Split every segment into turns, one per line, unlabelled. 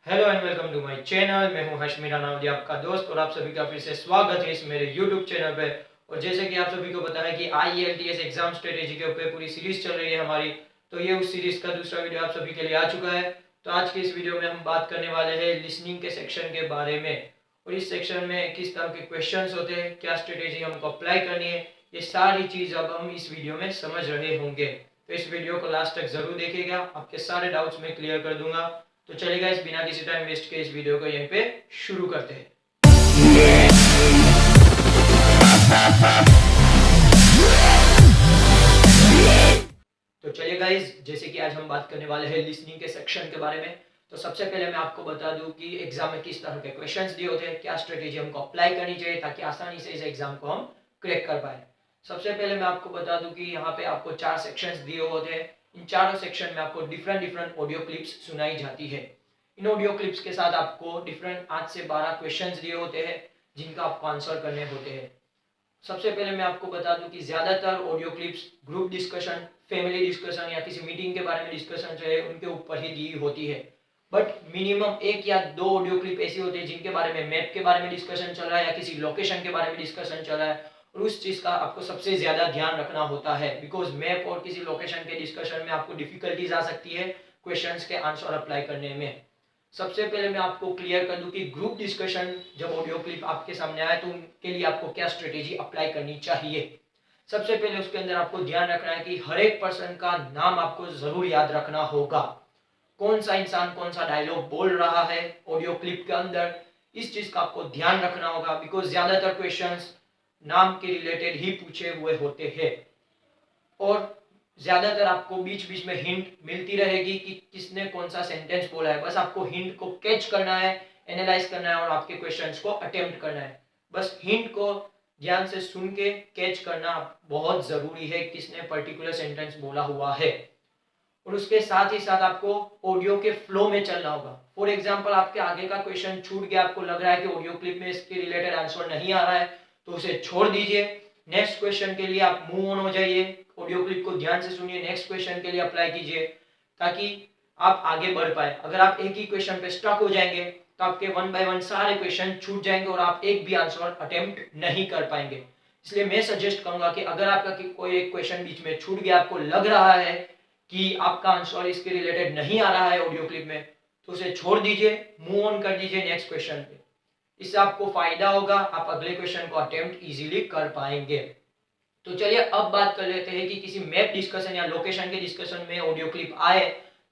Hello and welcome to my channel. मैं हूं हर्ष मीरानावदी, आपका दोस्त, और आप सभी का फिर से स्वागत है इस मेरे यूट्यूब चैनल पे। और जैसे कि आप सभी को पता है कि IELTS एग्जाम स्ट्रेटेजी के ऊपर पूरी सीरीज चल रही है हमारी, तो ये उस सीरीज का दूसरा वीडियो आप सभी के लिए आ चुका है। तो आज की इस वीडियो में हम बात करने वाले हैं लिसनिंग के सेक्शन के बारे में, और इस सेक्शन में किस तरह के क्वेश्चन होते हैं, क्या स्ट्रेटेजी हमको अप्लाई करनी है, ये सारी चीज अब हम इस वीडियो में समझ रहे होंगे। तो इस वीडियो को लास्ट तक जरूर देखिएगा, आपके सारे डाउट्स मैं क्लियर कर दूंगा। तो चलिएगा, इस बिना किसी टाइम वेस्ट के इस वीडियो को यहीं पे शुरू करते हैं। तो चलिए गाइस, जैसे कि आज हम बात करने वाले हैं लिसनिंग के सेक्शन के बारे में। तो सबसे पहले मैं आपको बता दूं कि एग्जाम में किस तरह के क्वेश्चंस दिए होते हैं, क्या स्ट्रेटेजी हमको अप्लाई करनी चाहिए ताकि आसानी से इस एग्जाम को हम क्रैक कर पाए। सबसे पहले मैं आपको बता दूं कि यहाँ पे आपको 4 सेक्शंस दिए होते हैं। इन चारों सेक्शन में आपको डिफरेंट ऑडियो क्लिप्स सुनाई जाती है। इन ऑडियो क्लिप्स के साथ आपको डिफरेंट 8 से 12 क्वेश्चंस दिए होते हैं जिनका आपको आंसर करने होते हैं। सबसे पहले मैं आपको बता दूं कि ज्यादातर audio clips group discussion, family discussion या किसी मीटिंग के बारे में डिस्कशन है उनके ऊपर ही दी होती है। बट मिनिमम 1 या 2 ऑडियो क्लिप ऐसी होती है जिनके बारे में मैप के बारे में डिस्कशन चल रहा है या किसी लोकेशन के बारे में डिस्कशन चल रहा है, और उस चीज का आपको सबसे ज्यादा ध्यान रखना होता है। बिकॉज मैप और किसी लोकेशन के डिस्कशन में आपको डिफिकल्टीज आ सकती है क्वेश्चंस के आंसर अप्लाई करने में। सबसे पहले मैं आपको क्लियर कर दूं कि ग्रुप डिस्कशन जब ऑडियो क्लिप आपके सामने आए तो उनके लिए आपको क्या स्ट्रेटेजी अप्लाई करनी चाहिए। सबसे पहले उसके अंदर आपको ध्यान रखना है कि हर एक पर्सन का नाम आपको जरूर याद रखना होगा। कौन सा इंसान कौन सा डायलॉग बोल रहा है ऑडियो क्लिप के अंदर, इस चीज का आपको ध्यान रखना होगा। बिकॉज ज्यादातर क्वेश्चंस नाम के रिलेटेड ही पूछे हुए होते हैं, और ज्यादातर आपको बीच बीच में हिंट मिलती रहेगी कि किसने कौन सा सेंटेंस बोला है। बस आपको हिंट को कैच करना है, एनालाइज करना है और आपके क्वेश्चंस को अटेम्प्ट करना है। बस हिंट को ध्यान से सुन के कैच करना बहुत जरूरी है, किसने पर्टिकुलर सेंटेंस बोला हुआ है। और उसके साथ ही साथ आपको ऑडियो के फ्लो में चलना होगा। फॉर एग्जाम्पल, आपके आगे का क्वेश्चन छूट गया, आपको लग रहा है कि ऑडियो क्लिप में इसके रिलेटेड आंसर नहीं आ रहा है, तो उसे छोड़ दीजिए। नेक्स्ट क्वेश्चन के लिए आप मूव ऑन हो जाइए, ऑडियो क्लिप को ध्यान से सुनिए, नेक्स्ट क्वेश्चन के लिए अप्लाई कीजिए ताकि आप आगे बढ़ पाए। अगर आप एक ही क्वेश्चन पे स्टक हो जाएंगे तो आपके 1 बाय 1 सारे क्वेश्चन छूट जाएंगे और आप एक भी आंसर अटेम्प्ट नहीं कर पाएंगे। इसलिए मैं सजेस्ट करूंगा कि अगर आपका कोई एक क्वेश्चन बीच में छूट गया, आपको लग रहा है कि आपका आंसर इसके रिलेटेड नहीं आ रहा है ऑडियो क्लिप में, तो उसे छोड़ दीजिए, मूव ऑन कर दीजिए नेक्स्ट क्वेश्चन पे। इससे आपको फायदा होगा, आप अगले क्वेश्चन को अटेम्प्ट इजीली कर पाएंगे। तो चलिए अब बात कर लेते हैं कि किसी मैप डिस्कशन या लोकेशन के डिस्कशन में ऑडियो क्लिप आए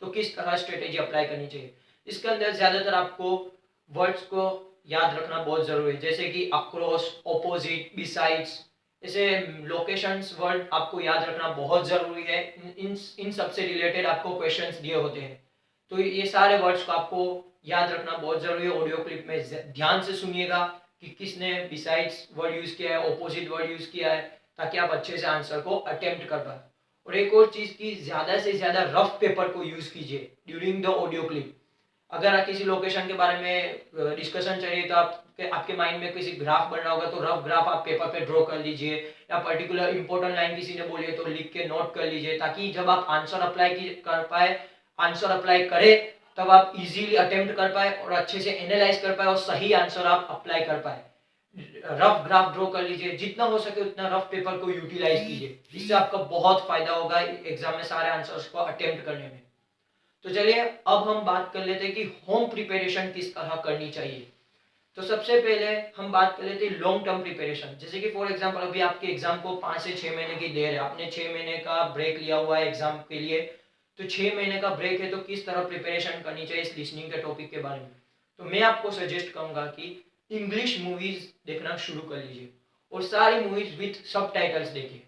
तो किस तरह स्ट्रेटेजी अप्लाई करनी चाहिए। इसके अंदर ज्यादातर आपको वर्ड्स को याद रखना बहुत जरूरी है, जैसे कि अक्रॉस, ऑपोजिट, बिसाइड्स। ऐसे लोकेशंस वर्ड आपको याद रखना बहुत जरूरी है। इन सब से रिलेटेड आपको क्वेश्चंस दिए होते हैं, तो ये सारे वर्ड्स को आपको याद रखना बहुत जरूरी है। ऑडियो क्लिप में ध्यान से सुनिएगा कि किसने बिसाइड्स वर्ड यूज किया है, ऑपोजिट वर्ड यूज किया है, ताकि आप अच्छे से आंसर को अटेम्प्ट कर पाए। और एक और चीज की ज्यादा से ज्यादा रफ पेपर को यूज कीजिए ड्यूरिंग द ऑडियो क्लिप। अगर आप किसी लोकेशन के बारे में डिस्कशन चाहिए तो आपके माइंड में किसी ग्राफ बन रहा होगा, तो रफ ग्राफ आप पेपर पे ड्रॉ कर लीजिए, या पर्टिकुलर इंपॉर्टेंट लाइन किसी ने बोली है तो लिख के नोट कर लीजिए, ताकि जब आप आंसर अप्लाई कर पाए, आंसर अप्लाई करें, तब आप इजीली अटेम्प्ट कर पाए और अच्छे से एनालाइज कर पाए और सही आंसर आप अप्लाई कर पाए। रफ ग्राफ ड्रॉ कर लीजिए, जितना हो सके उतना रफ पेपर को यूटिलाइज कीजिए, इससे आपका बहुत फायदा होगा एग्जाम में सारे आंसर्स को अटेम्प्ट करने में। तो चलिए अब हम बात कर लेते हैं कि होम प्रिपरेशन किस तरह करनी चाहिए। तो सबसे पहले हम बात कर लेते हैं लॉन्ग टर्म प्रिपरेशन। जैसे कि फॉर एग्जांपल अभी आपके एग्जाम को 5 से 6 महीने की देर है, आपने 6 महीने का ब्रेक लिया हुआ है एग्जाम के लिए, तो 6 महीने का ब्रेक है, तो किस तरह प्रिपरेशन करनी चाहिए इस लिसनिंग के टॉपिक के बारे में। तो मैं आपको सजेस्ट करूंगा कि इंग्लिश मूवीज देखना शुरू कर लीजिए और सारी मूवीज विथ सब टाइटल्स देखिए।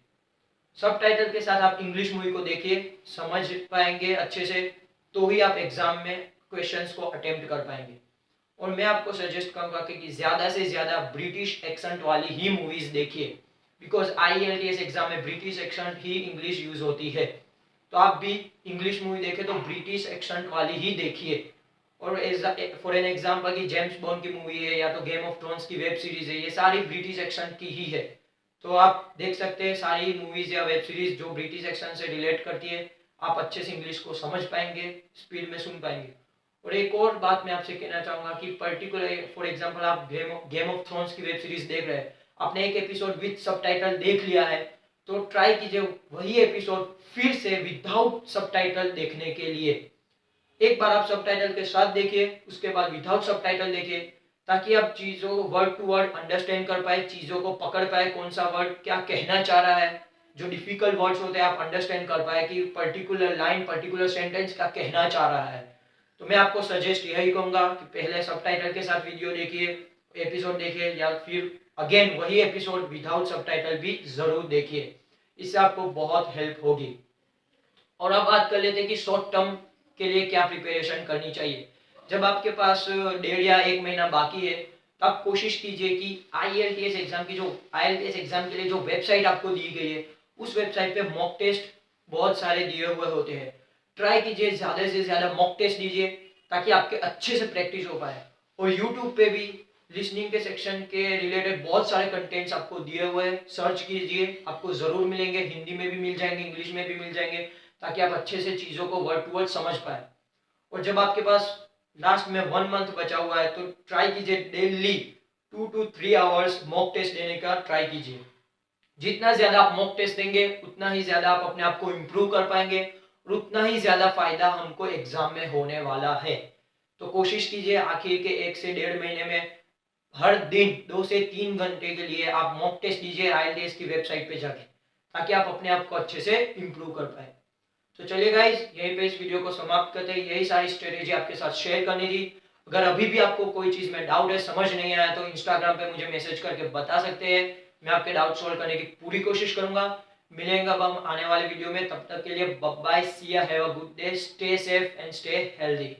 सब टाइटल के साथ आप इंग्लिश मूवी को देखिए, समझ पाएंगे अच्छे से, तो ही आप एग्जाम में क्वेश्चंस को अटेम्प्ट कर पाएंगे। और मैं आपको सजेस्ट करूंगा कि ज्यादा से ज्यादा ब्रिटिश एक्सेंट वाली ही मूवीज देखिए, बिकॉज IELTS एग्जाम में ब्रिटिश एक्सेंट ही इंग्लिश यूज होती है। तो आप भी इंग्लिश मूवी देखें तो ब्रिटिश एक्सेंट वाली ही देखिए। और फॉर एन एग्जाम्पल की जेम्स बॉन्ड की मूवी है या तो गेम ऑफ थ्रोन्स की वेब सीरीज है, ये सारी ब्रिटिश एक्सेंट की ही है। तो आप देख सकते हैं सारी मूवीज या वेब सीरीज जो ब्रिटिश एक्सेंट से रिलेट करती है, आप अच्छे से इंग्लिश को समझ पाएंगे, स्पीड में सुन पाएंगे। और एक और बात मैं आपसे कहना चाहूंगा कि पर्टिकुलर फॉर एग्जांपल आप गेम ऑफ थ्रोन्स की वेब सीरीज देख रहे हैं, आपने एक एपिसोड विद सबटाइटल देख लिया है, तो ट्राई कीजिए वही एपिसोड फिर से विदाउट सबटाइटल देखने के लिए। एक बार आप सबटाइटल के साथ देखिए, उसके बाद विदाउट सबटाइटल देखिए, ताकि आप चीजों वर्ड टू वर्ड अंडरस्टैंड कर पाए, चीजों को पकड़ पाए, कौन सा वर्ड क्या कहना चाह रहा है, जो डिफिकल्ट वर्ड्स होते हैं आप अंडरस्टैंड कर पाए कि पर्टिकुलर लाइन पर्टिकुलर सेंटेंस क्या कहना चाह रहा है। तो मैं आपको सजेस्ट यही कहूंगा कि पहले सबटाइटल के साथ वीडियो देखिए, एपिसोड देखिए, या फिर अगेन वही एपिसोड विदाउट सबटाइटल भी जरूर देखिए, इससे आपको बहुत हेल्प होगी। और अब बात कर लेते हैं कि शॉर्ट टर्म के लिए क्या प्रिपरेशन करनी चाहिए। जब आपके पास 1.5 या 1 महीना बाकी है, तो आप कोशिश कीजिए कि आईएलटीएस एग्जाम की जो आईएलटीएस एग्जाम के लिए जो वेबसाइट आपको दी गई है, उस वेबसाइट पे मॉक टेस्ट बहुत सारे दिए हुए होते हैं। ट्राई कीजिए ज़्यादा से ज़्यादा मॉक टेस्ट दीजिए, ताकि आपके अच्छे से प्रैक्टिस हो पाए। और यूट्यूब पे भी लिसनिंग के सेक्शन के रिलेटेड बहुत सारे कंटेंट्स आपको दिए हुए हैं, सर्च कीजिए, आपको ज़रूर मिलेंगे, हिंदी में भी मिल जाएंगे, इंग्लिश में भी मिल जाएंगे, ताकि आप अच्छे से चीज़ों को वर्ड टू वर्ड समझ पाए। और जब आपके पास लास्ट में 1 मंथ बचा हुआ है, तो ट्राई कीजिए daily 2 to 3 hours mock test देने का ट्राई कीजिए। जितना ज्यादा आप मॉक टेस्ट देंगे, उतना ही ज्यादा आप अपने आप को इम्प्रूव कर पाएंगे, और उतना ही ज्यादा फायदा हमको एग्जाम में होने वाला है। तो कोशिश कीजिए आखिर के 1 से 1.5 महीने में हर दिन 2 से 3 घंटे के लिए आप मॉक टेस्ट दीजिए आईएलटीएस की वेबसाइट पे जाके, ताकि आप अपने आप को अच्छे से इम्प्रूव कर पाए। तो चलिए गाइज, यहीं पे इस वीडियो को समाप्त करते हैं। यही सारी स्ट्रेटेजी आपके साथ शेयर करनी थी। अगर अभी भी आपको कोई चीज में डाउट है, समझ नहीं आया, तो इंस्टाग्राम पे मुझे मैसेज करके बता सकते हैं। मैं आपके डाउट सॉल्व करने की पूरी कोशिश करूंगा। मिलेंगे अब हम आने वाले वीडियो में, तब तक के लिए bye bye, see you, have a good day, stay safe and stay healthy.